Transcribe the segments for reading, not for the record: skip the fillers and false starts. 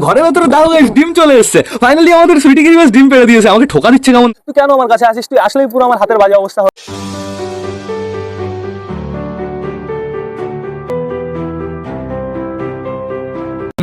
ঘরের ভেতরে দেখো গাইস ডিম চলে এসেছে। ফাইনালি আমাদের সুইটি গিরিবাস ডিম পেড়ে দিয়েছে। আমাকে ঠকা দিচ্ছে কেমন? তুই কেন আমার কাছে আসিস? তুই আসলেই পুরো আমার হাতের বাজে অবস্থা।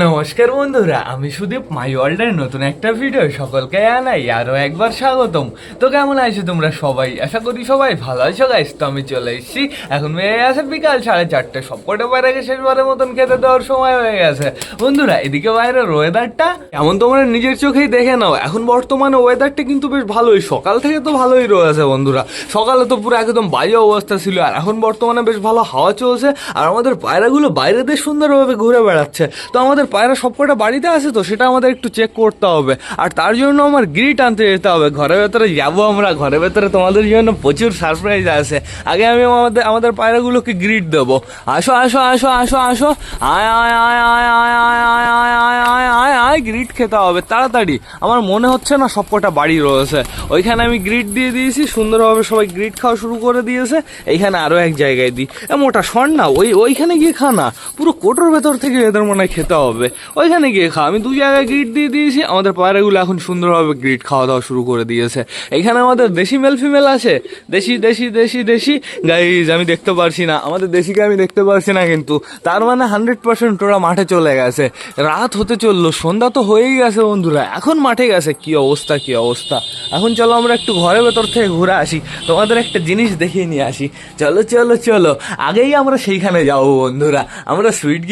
নমস্কার বন্ধুরা, আমি সুদীপ, মাই ওয়ার্ল্ডের নতুন একটা ভিডিও সকলকে জানাই আরও একবার স্বাগতম। তো কেমন আছো তোমরা সবাই? আশা করি সবাই ভালো আছো গাইস। তো আমি চলে এসেছি, এখন হয়ে গেছে বিকাল 4:30। সবকটা বাইরে শেষবারের মতন খেতে দেওয়ার সময় হয়ে গেছে বন্ধুরা। এদিকে বাইরের ওয়েদারটা এমন তোমরা নিজের চোখেই দেখে নাও। এখন বর্তমানে ওয়েদারটা কিন্তু বেশ ভালোই, সকাল থেকে তো ভালোই রয়েছে বন্ধুরা। সকালে তো পুরো একদম বাজে অবস্থা ছিল, আর এখন বর্তমানে বেশ ভালো হাওয়া চলছে। আর আমাদের পায়রাগুলো বাইরে বেশ সুন্দরভাবে ঘুরে বেড়াচ্ছে। তো আমাদের পায়রা সবকটা বাড়িতে আছে, তো সেটা আমাদের একটু চেক করতে হবে। আর তার জন্য আমার গ্রিট আনতে যেতে হবে। ঘরের ভেতরে যাবো আমরা, ঘরের ভেতরে তোমাদের জন্য প্রচুর সারপ্রাইজ আছে। আগে আমি আমাদের পায়রাগুলোকে গ্রিট দেবো। আসো আসো আসো আসো আসো, আয় আয় আয় আয় আয় আয় আয় আয় আয় আয় আয় আয়, গ্রিট খেতে হবে তাড়াতাড়ি। আমার মনে হচ্ছে না সবকটা বাড়ি রয়েছে। ওইখানে আমি গ্রিট দিয়ে দিয়েছি, সুন্দরভাবে সবাই গ্রিট খাওয়া শুরু করে দিয়েছে। এইখানে আরও এক জায়গায় দিই। মোটা শোন না, ওইখানে গিয়ে খা না, পুরো কোটোর ভেতর থেকে এদের মনে হয় খেতে হবে। ওইখানে গিয়ে খা। আমি 2 জায়গায় গ্রিট দিয়ে দিয়েছি। আমাদের পায়রাগুলো এখন সুন্দরভাবে গ্রিট খাওয়া দাওয়া শুরু করে দিয়েছে। এইখানে আমাদের দেশি মেল ফিমেল আছে। দেশি দেশি দেশি দেশি গাইজ আমি দেখতে পারছি না, আমাদের দেশিকে আমি দেখতে পারছি না, কিন্তু তার মানে 100% ওরা মাঠে চলে গেছে। রাত হতে চললো, সন্ধ্যা তো হয়েই গেছে বন্ধুরা, এখন মাঠে গেছে। কি অবস্থা কি অবস্থা। এখন চলো আমরা একটু ঘরের ভেতর থেকে ঘুরে আসি, তোমাদের একটা জিনিস দেখিয়ে নিয়ে আসি। চলো চলো চলো, আগেই আমরা সেইখানে যাবো বন্ধুরা। আমরা সুইটি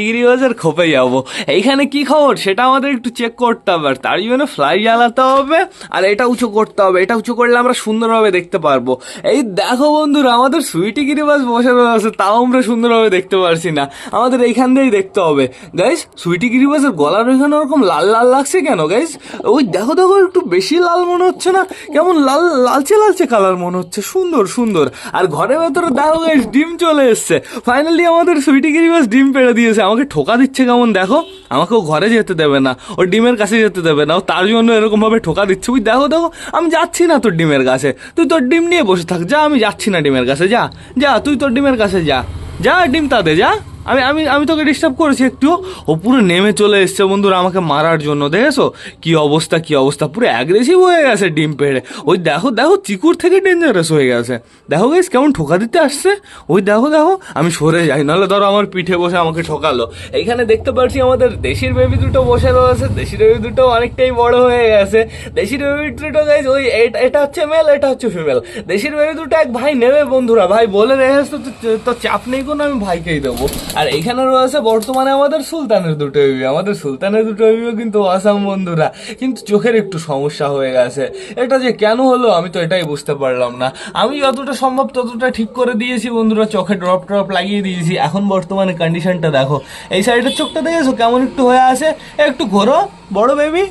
গিরিবাসের খোপে যাবো। এইখানে কি খবর সেটা আমাদের একটু চেক করতে হবে, আর তার জন্য ফ্লাই জ্বালাতে হবে। আর এটা উঁচু করতে হবে, এটা উঁচু করলে আমরা সুন্দরভাবে দেখতে পারবো। এই দেখো বন্ধুরা, আমাদের সুইটি গিরিবাস বসে রয়েছে, তাও আমরা সুন্দরভাবে দেখতে পারছি না। আমাদের এইখান দিয়েই দেখতে হবে গাইস। সুইটি গিরিবাসের গলার ওইখানে ওরকম লাল লাল লাগছে কেন গাইস? ওই দেখো দেখো, একটু বেশি লাল মনে হচ্ছে না? কেমন লাল লালচে লালচে কালার মনে হচ্ছে, সুন্দর সুন্দর। আর ঘরের ভেতরে দেখো গাইস ডিম চলে এসছে। ফাইনালি আমাদের সুইটি গিরিবাস ডিম পেড়ে দিয়েছে। আমাকে ঠোকা দিচ্ছে কেমন দেখো, আমাকেও ঘরে যেতে দেবে না, ওর ডিমের কাছে যেতে দেবে না, ও তার জন্য এরকম ভাবে ঠোকা দিচ্ছে। ওই দেখো দেখো, আমি যাচ্ছি না তোর ডিমের কাছে, তুই তোর ডিম নিয়ে বসে থাক। যা, আমি যাচ্ছি না ডিমের কাছে, যা যা, তুই তোর ডিমের কাছে যা যা, ডিম তাতে যা। আমি আমি আমি তোকে ডিস্টার্ব করেছি একটু? ও পুরো নেমে চলে এসছে বন্ধুরা আমাকে মারার জন্য। দেখেছো কি অবস্থা কি অবস্থা, পুরো অ্যাগ্রেসিভ হয়ে গেছে ডিম পেড়ে। ওই দেখো দেখো, চিকুর থেকে ডেঞ্জারাস হয়ে গেছে। দেখো গাইস কেমন ঠোকা দিতে আসছে। ওই দেখো দেখো, আমি সরে যাই, নাহলে ধরো আমার পিঠে বসে আমাকে ঠকালো। এইখানে দেখতে পাচ্ছি আমাদের দেশির বেবি দুটো বসে রয়েছে। দেশির বেবি দুটো অনেকটাই বড় হয়ে গেছে। দেশির বেবি দুটো গাইস, ওই এটা হচ্ছে মেল, এটা হচ্ছে ফিমেল। দেশির বেবি দুটো এক ভাই নেবে বন্ধুরা, ভাই বলে রেখেছে তো চাপ নেই কোনো, আমি ভাইকেই দেবো। আর এইখানে রয়েছে বর্তমানে আমাদের সুলতানের দুটো বেবি। আমাদের সুলতানের দুটো বেবিও কিন্তু আসাম বন্ধুরা, কিন্তু চোখের একটু সমস্যা হয়ে গেছে। এটা যে কেন হলো আমি তো এটাই বুঝতে পারলাম না। আমি যতটা সম্ভব ততটা ঠিক করে দিয়েছি বন্ধুরা, চোখে ড্রপ ট্রপ লাগিয়ে দিয়েছি। এখন বর্তমানে কন্ডিশনটা দেখো, এই সাইডের চোখটা দেখেছো কেমন একটু হয়ে আছে। একটু ঘোরো বড় বেবি,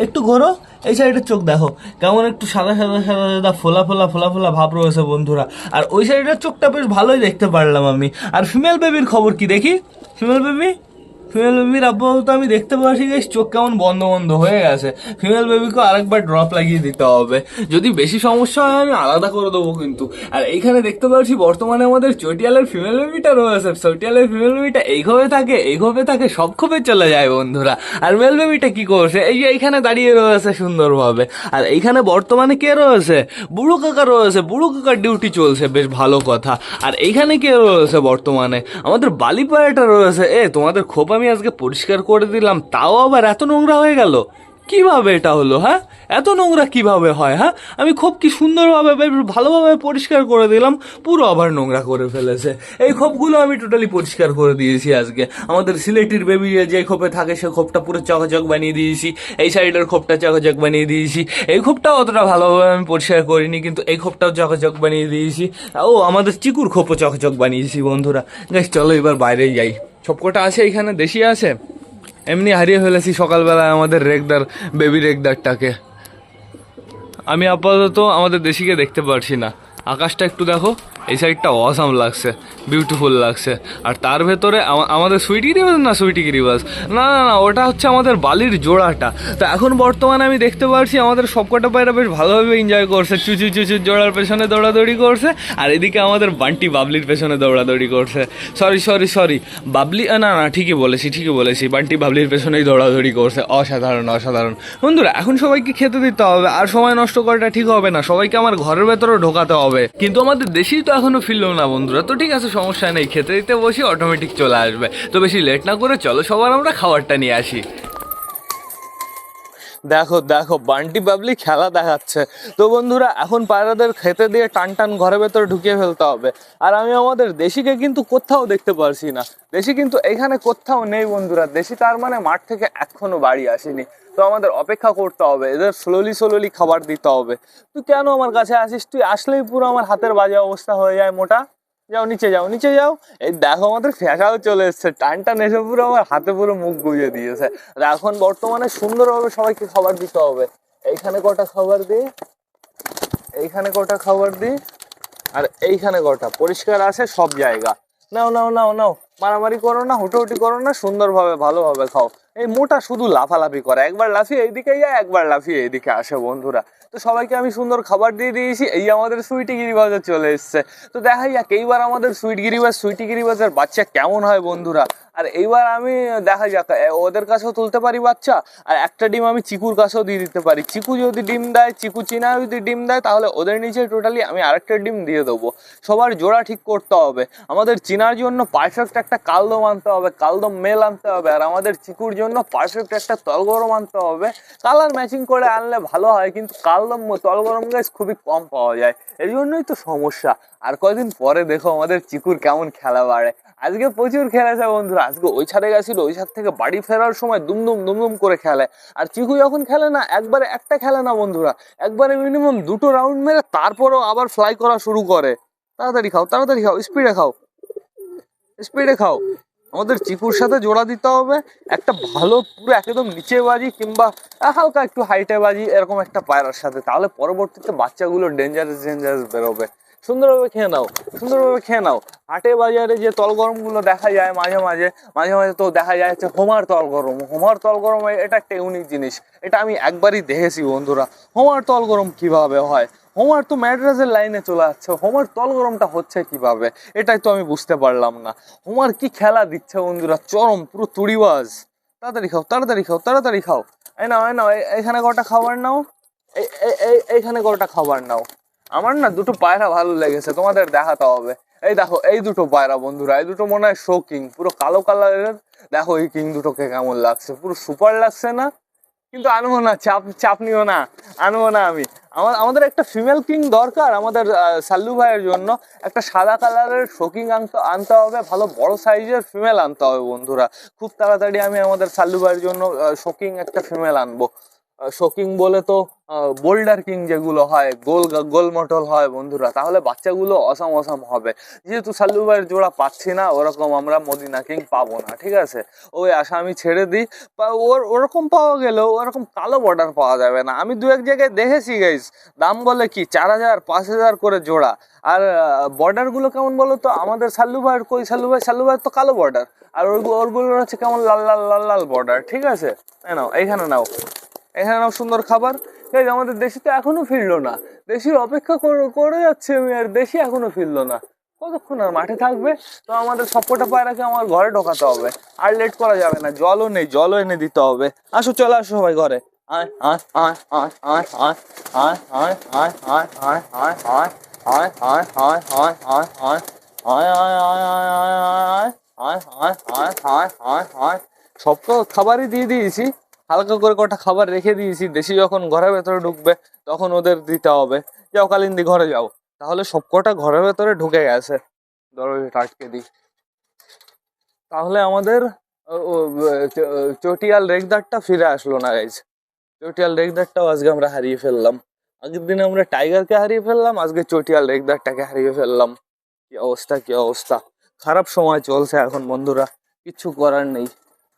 একটু ঘোরো। এই সাইডের চোখ দেখো কেমন একটু সাদা সাদা সাদা সাদা ফোলা ফোলা ফোলা ফোলা ভাব রয়েছে বন্ধুরা। আর ওই সাইডের চোখটা বেশ ভালোই দেখতে পারলাম আমি। আর ফিমেল বেবির খবর কি দেখি? ফিমেল বেবির আপাতত আমি দেখতে পাচ্ছি যে চোখ কেমন বন্ধ বন্ধ হয়ে গেছে। ফিমেল বেবিকে আরেকবার ড্রপ লাগিয়ে দিতে হবে, যদি বেশি সমস্যা হয় আমি আলাদা করে দেবো কিন্তু। আর এইখানে দেখতে পাচ্ছি বর্তমানে আমাদের চটিয়ালের ফিমেল বেবিটা রয়েছে। চটিয়ালের ফিমেল বেবিটা এই খোপে থাকে সব খোপে চলে যায় বন্ধুরা। আর মেল বেবিটা কি করছে, এই যে এইখানে দাঁড়িয়ে রয়েছে সুন্দরভাবে। আর এইখানে বর্তমানে কে রয়েছে? বুড়ো কাকা রয়েছে। বুড়ো কাকার ডিউটি চলছে, বেশ ভালো কথা। আর এইখানে কে রয়েছে বর্তমানে? আমাদের বালি পায়রাটা রয়েছে। তোমাদের খোপ আমি আজকে পরিষ্কার করে দিলাম, তাও আবার এত নোংরা হয়ে গেল, কিভাবে এটা হলো? হ্যাঁ, এত নোংরা কিভাবে হয়? হ্যাঁ, আমি খুব কি সুন্দরভাবে ভালোভাবে পরিষ্কার করে দিলাম, পুরো আবার নোংরা করে ফেলেছে। এই খোপগুলো আমি টোটালি পরিষ্কার করে দিয়েছি আজকে। আমাদের সিলেটির বেবি যে খোপে থাকে সে খোপটা পুরো চকচক বানিয়ে দিয়েছি। এই সাইডের খোপটা চকচক বানিয়ে দিয়েছি। এই খোপটাও অতটা ভালোভাবে আমি পরিষ্কার করিনি, কিন্তু এই খোপটাও চকচক বানিয়ে দিয়েছি। ও আমাদের চিকুর খোপও চকচক বানিয়েছি বন্ধুরা। গাইস চলো এবার বাইরে যাই। সবকটা আছে এইখানে, দেশি আছে। এমনি হারিয়ে ফেলেছি সকালবেলায় আমাদের বেবি রেগদারটাকে। আমি আপাতত আমাদের দেশিকে দেখতে পারছি না। আকাশটা একটু দেখো, এই সাইডটা অসাম লাগছে, বিউটিফুল লাগছে। আর তার ভেতরে আমাদের সুইটি গিরিবাজ না, সুইটি গিরিবাজ না না না, ওটা হচ্ছে আমাদের বালির জোড়াটা। তো এখন বর্তমানে আমি দেখতে পাচ্ছি আমাদের সবকটা পায়রা বেশ ভালোভাবে এনজয় করছে, চুচু চুচু জোড়ার পেছনে দৌড়াদৌড়ি করছে। আর এদিকে আমাদের বান্টি বাবলির পেছনে দৌড়াদৌড়ি করছে। সরি বাবলি, না না ঠিকই বলেছি, বান্টি বাবলির পেছনেই দৌড়াদৌড়ি করছে। অসাধারণ বন্ধুরা, এখন সবাইকে খেতে দিতে হবে, আর সময় নষ্ট করাটা ঠিক হবে না। সবাইকে আমার ঘরের ভেতরে ঢোকাতে হবে, কিন্তু আমাদের দেশি তো এখনো ফিরলো না বন্ধুরা। তো ঠিক আছে, সমস্যা নেই, খেতে দিতে বসি, অটোমেটিক চলে আসবে। তো বেশি লেট না করে চলো সবার আমরা খাবারটা নিয়ে আসি। দেখো বান্টি বাবলি খেলা দেখাচ্ছে। তো বন্ধুরা, এখন পায়রাদের খেতে দিয়ে টান ঘরের ভেতরে ঢুকিয়ে ফেলতে হবে। আর আমি আমাদের দেশিকে কিন্তু কোথাও দেখতে পারছি না। দেশি কিন্তু এখানে কোথাও নেই বন্ধুরা। দেশি তার মানে মাঠ থেকে এখনো বাড়ি আসেনি। তো আমাদের অপেক্ষা করতে হবে, এদের স্লোলি খাবার দিতে হবে। তুই কেন আমার কাছে আসিস? তুই আসলেই পুরো আমার হাতের বাজে অবস্থা হয়ে যায় মোটা। যাও নিচে যাও। এই দেখো আমাদের ফ্যাঁসাও চলে এসছে, টান এসে পুরো আমার হাতে পুরো মুখ গুঁজে দিয়েছে। এখন বর্তমানে সুন্দরভাবে সবাইকে খাবার দিতে হবে। এইখানে কটা খাবার দিই, আর এইখানে কটা, পরিষ্কার আছে সব জায়গা। নাও, মারামারি করো না, হুটোহুটি করো না, সুন্দরভাবে ভালোভাবে খাও। এই মোটা শুধু লাফালাফি করে, একবার লাফিয়ে এইদিকে যায়, একবার লাফিয়ে এইদিকে আসে বন্ধুরা। তো সবাইকে আমি সুন্দর খাবার দিয়ে দিয়েছি। এই আমাদের সুইটি গিরিবাজে চলে এসছে। তো দেখাই যাক এইবার আমাদের সুইটি গিরিবাজের বাচ্চা কেমন হয় বন্ধুরা। আর এইবার আমি দেখা যাক ওদের কাছেও তুলতে পারি বাচ্চা, আর একটা ডিম আমি চিকুর কাছেও দিয়ে দিতে পারি। চিকু যদি ডিম দেয়, চিকু চিনা যদি ডিম দেয়, তাহলে ওদের নিচে টোটালি আমি আরেকটা ডিম দিয়ে দেবো। সবার জোড়া ঠিক করতে হবে। আমাদের চিনার জন্য পারফেক্ট একটা কালদম আনতে হবে, কালদম মেল আনতে হবে। আর আমাদের চিকুর জন্য পারফেক্ট একটা তলগরম আনতে হবে। কালার ম্যাচিং করে আনলে ভালো হয়, কিন্তু কালদম তলগরম গাছ খুবই কম পাওয়া যায়, এই জন্যই তো সমস্যা। আর কয়দিন পরে দেখো আমাদের চিকুর কেমন খেলা বাড়ে। আজকে প্রচুর খেলেছে বন্ধুরা। আজকে ওই ছাদে গেছিল, ওই ছাদ থেকে বাড়ি ফেরার সময় দুমদুম করে খেলে। আর চিকু যখন খেলে না, একবারে একটা খেলে না বন্ধুরা, একবারে মিনিমাম 2টো রাউন্ড মেরে তারপরও আবার ফ্লাই করা শুরু করে। তাড়াতাড়ি খাও, স্পিডে খাও। আমাদের চিকুর সাথে জোড়া দিতে হবে একটা ভালো, পুরো একদম নিচে বাজি কিংবা হালকা একটু হাইটে বাজি, এরকম একটা পায়রার সাথে। তাহলে পরবর্তীতে বাচ্চাগুলো ডেঞ্জারাস বেরোবে। সুন্দরভাবে খেয়ে নাও। হাটে বাজারে যে তলগরমগুলো দেখা যায় মাঝে মাঝে তো দেখা যায় হচ্ছে হোমার তলগরম। এটা একটা ইউনিক জিনিস, এটা আমি একবারই দেখেছি বন্ধুরা। হোমার তলগরম কিভাবে হয়? হোমার তো ম্যাড্রাসের লাইনে চলে যাচ্ছে, হোমার তলগরমটা হচ্ছে কিভাবে, এটাই তো আমি বুঝতে পারলাম না। হোমার কি খেলা দিচ্ছে বন্ধুরা, চরম পুরো তুড়িবাজ। তাড়াতাড়ি খাও। এই নাও, এখানে কটা খাবার নাও, এইখানে কটা খাবার নাও। আমার না 2টো পায়রা ভালো লেগেছে, তোমাদের দেখাতে হবে। এই দেখো, এই 2টো পায়রা বন্ধুরা, এই 2টো মনে হয় শো কিং, পুরো কালো কালারের। দেখো এই কিং 2টোকে কেমন লাগছে, পুরো সুপার লাগছে না? কিন্তু আনবো না, চাপ নিও না, আনবো না আমি। আমাদের একটা ফিমেল কিং দরকার আমাদের সাল্লু ভাইয়ের জন্য। একটা সাদা কালারের শোকিং আনতে হবে, ভালো বড় সাইজের ফিমেল আনতে হবে বন্ধুরা। খুব তাড়াতাড়ি আমি আমাদের সাল্লু ভাইয়ের জন্য শোকিং একটা ফিমেল আনবো। শোকিং বলে তো বোল্ডার কিং যেগুলো হয়, গোল মটল হয় বন্ধুরা, তাহলে বাচ্চাগুলো অসাম হবে। যেহেতু সাল্লু ভাইয়ের জোড়া পাচ্ছি না, ওরকম আমরা মদিনা কিং পাবো না, ঠিক আছে? ওই আশা আমি ছেড়ে দিই। ওরকম পাওয়া গেলেও ওরকম কালো বর্ডার পাওয়া যাবে না। আমি 2-1 জায়গায় দেখেছি গাইস, দাম বলে কি 4000 5000 করে জোড়া। আর বর্ডারগুলো কেমন বলো তো? আমাদের সাল্লু ভাইয়ের কই, সাল্লু ভাই তো কালো বর্ডার, আর ওরগুলো হচ্ছে কেমন লাল বর্ডার, ঠিক আছে? এখানে নাও সুন্দর খাবার। আমাদের দেশি তো এখনো ফিরলো না, দেশির অপেক্ষা করে যাচ্ছে আমি, আর দেশি এখনো ফিরলো না। কতক্ষণ আর মাঠে থাকবে? তো আমাদের সবকটা পায়রাকে আমার ঘরে ঢোকাতে হবে, আর লেট করা যাবে না। জলও নেই, জলও এনে দিতে হবে। চলে আসো সবাই ঘরে। সব খাবারই দিয়ে দিয়েছি, হালকা করে কটা খাবার রেখে দিয়েছি। দেশি যখন ঘরের ভেতরে ঢুকবে তখন ওদের দিতে হবে। যাও কালিন্দি, ঘরে যাও। তাহলে সবকটা ঘরের ভেতরে ঢুকে গেছে, দরজাটা আটকে দিই। তাহলে আমাদের চটিয়াল রেগদারটা ফিরে আসলো না গাইজ। চটিয়াল রেগদারটাও আজকে আমরা হারিয়ে ফেললাম। আগের দিনে আমরা টাইগারকে হারিয়ে ফেললাম, আজকে চটিয়াল রেগদারটাকে হারিয়ে ফেললাম। কি অবস্থা! খারাপ সময় চলছে এখন বন্ধুরা, কিচ্ছু করার নেই।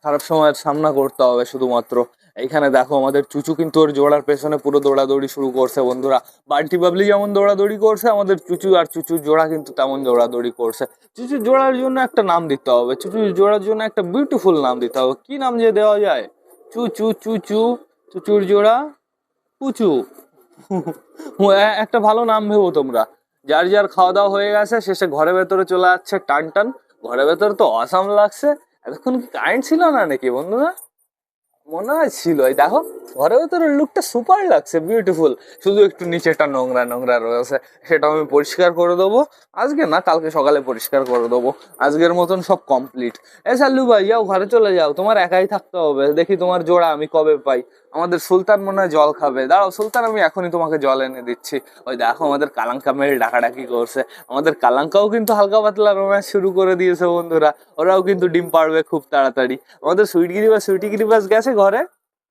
খারাপ সময়ের সামনা করতে হবে শুধুমাত্র। এইখানে দেখো আমাদের চুচু কিন্তু ওর জোড়ার পেছনে পুরো দৌড়াদৌড়ি শুরু করছে বন্ধুরা। বান্টি বাবলি যেমন দৌড়াদৌড়ি করছে, আমাদের চুচু আর চুচুর জোড়া কিন্তু তেমন দৌড়াদৌড়ি করছে। চুচুর জোড়ার জন্য একটা নাম দিতে হবে, চুচুর জোড়ার জন্য একটা বিউটিফুল নাম দিতে হবে। কি নাম যে দেওয়া যায়? চুচু চুচু, চুচুর জোড়া পুচু। একটা ভালো নাম ভেবো তোমরা। যার যার খাওয়া দাওয়া হয়ে গেছে, শেষে ঘরের ভেতরে চলে যাচ্ছে টান টান। ঘরের ভেতরে তো অসাম লাগছে। এতক্ষণ কি কারেন্ট ছিল না নাকি বন্ধুরা? মনে হয় ছিল। এই দেখো ঘরের ভেতরে লুকটা সুপার লাগছে, বিউটিফুল। শুধু একটু নিচেটা নোংরা নোংরা রয়েছে, সেটা আমি পরিষ্কার করে দেবো। আজকে না, কালকে সকালে পরিষ্কার করে দেবো। আজকের মতন সব কমপ্লিট। এ সাল্লু ভাই, যাও ঘরে চলে যাও, তোমার একাই থাকতে হবে। দেখি তোমার জোড়া আমি কবে পাই। আমাদের সুলতান মনে হয় জল খাবে, দাঁড়াও সুলতান, আমি এখনই তোমাকে জল এনে দিচ্ছি। ওই দেখো আমাদের কালাঙ্কা মেল ডাকাডাকি করছে। আমাদের কালাঙ্কাও কিন্তু হালকা পাতলা রোম্যান্স শুরু করে দিয়েছে বন্ধুরা। ওরাও কিন্তু ডিম পাড়বে খুব তাড়াতাড়ি। আমাদের সুইটি গিরিবাস গেছে ঘরে।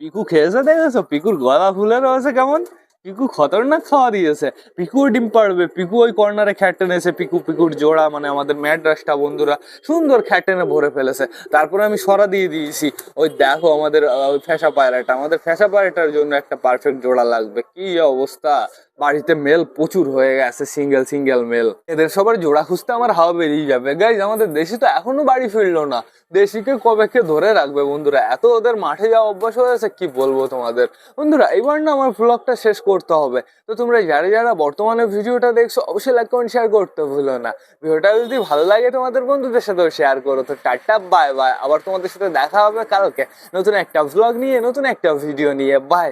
পিকু খেয়েছে, দেখেছো পিকুর গলা ফুলে রয়েছে কেমন। পিকু খতরনাক খাওয়া দিয়েছে। পিকুও ডিম পাড়বে। পিকু ওই কর্নারে খ্যাট টেনেছে। পিকুর জোড়া মানে আমাদের ম্যাড্রাসটা বন্ধুরা সুন্দর খ্যাট টেনে ভরে ফেলেছে। তারপরে আমি সরা দিয়ে দিয়েছি। ওই দেখো আমাদের ওই ফ্যাসা পায়রাটা, আমাদের ফ্যাসা পায়রাটার জন্য একটা পারফেক্ট জোড়া লাগবে। কি অবস্থা, বাড়িতে মেল প্রচুর হয়ে গেছে, সিঙ্গেল মেল। এদের সবার জোড়া খুঁজতে আমার হাওয়া বেরিয়ে যাবে। গাইজ আমাদের দেশি তো এখনো বাড়ি ফিরলো না। দেশিকে কবে কে ধরে রাখবে বন্ধুরা, এত ওদের মাঠে যাওয়া অভ্যাস হয়েছে কি বলবো তোমাদের। বন্ধুরা এইবার না আমার ব্লগটা শেষ করতে হবে। তো তোমরা যারা বর্তমানে ভিডিওটা দেখছো অবশ্যই লাইক কমেন্ট শেয়ার করতে ভুলো না। ভিডিওটা যদি ভালো লাগে তোমাদের বন্ধুদের সাথেও শেয়ার করো। তো টাটা বাই বাই, আবার তোমাদের সাথে দেখা হবে কালকে নতুন একটা ব্লগ নিয়ে, নতুন একটা ভিডিও নিয়ে। বাই।